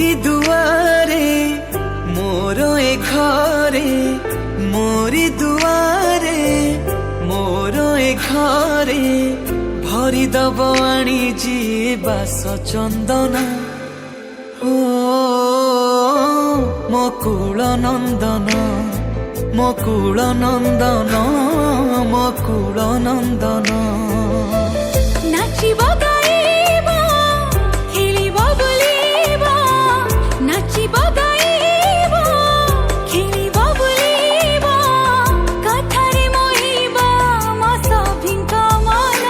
मोरी दुआरे मोर ए घरे मोरी दुआरे मोर ए घरे भरी दब आनी जी बास चंदन ओ मकुल नंदन मकुल नंदन मकुल नंदन नाचिब गाइब खेलिब बुलिब नाचिब गाइब खेलिब बुलिब कथारे मोहिब म सभिंक मन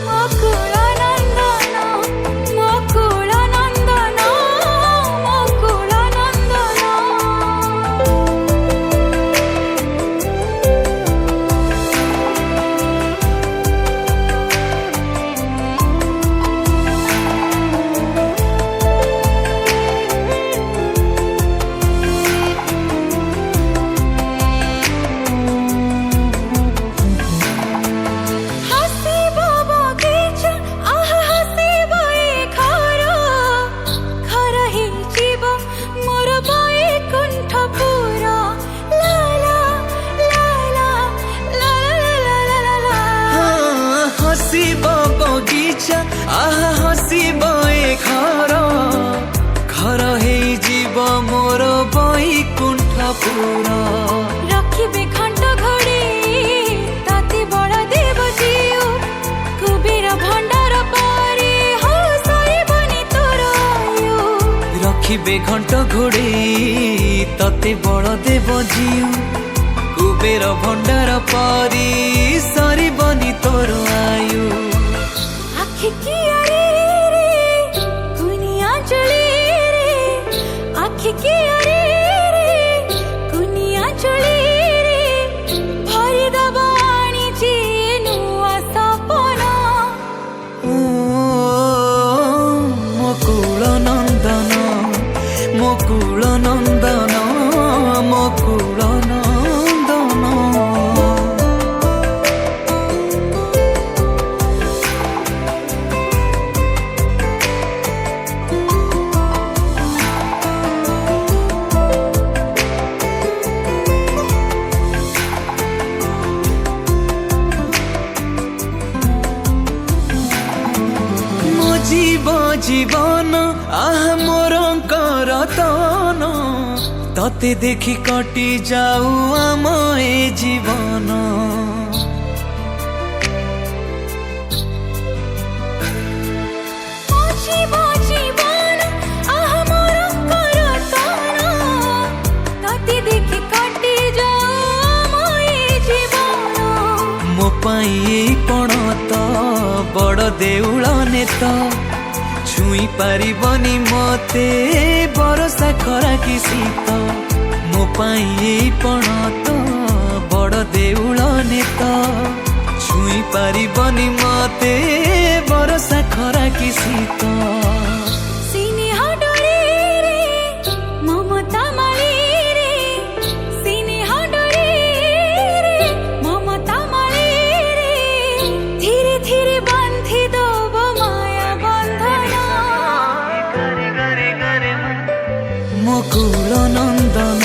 मकुल नंदन मकुल नंदन मकुल नंदन हसीब बगीचा आहा हसीब ए घर घर हे जीव मोर बैकुंठ पूरा रखिबे घंट घड़ी ताती बड़ देव जीव कुबेर भंडार पारे हो सरिबनी तोर आयु रखिबे घंट घोड़े तते बड़ देव जीव कुबेर भंडार पारी सरिबनी तोर आयु आखि की अरे रे कुनिया चली रे आखि की अरे रे कुनिया चली रे भरी दबाणी जी नुआ सपना ओ मकुल नंदन मकुल नंदन मकुल नंदन जीव जीवन आहा मोर करतन तते देखी कटी जाऊ आम ए जीवन जीव जीवन आहा मोर करतन तते देखि कटि जाऊ ए जीवन मो पाई एई पणत बड़ देउल नेत छुई पारिबनी मते बरसा खरा कि शीत मो पाई एई पणत बड़ देउल नेत छुई पारिबनी मते बरसा खरा कि शीत स्नेह डोरे रे ममता माली रे स्नेह डोरे रे ममता माली रे धीरे धीरे बांधी दब माया बंधन मकुल नंदन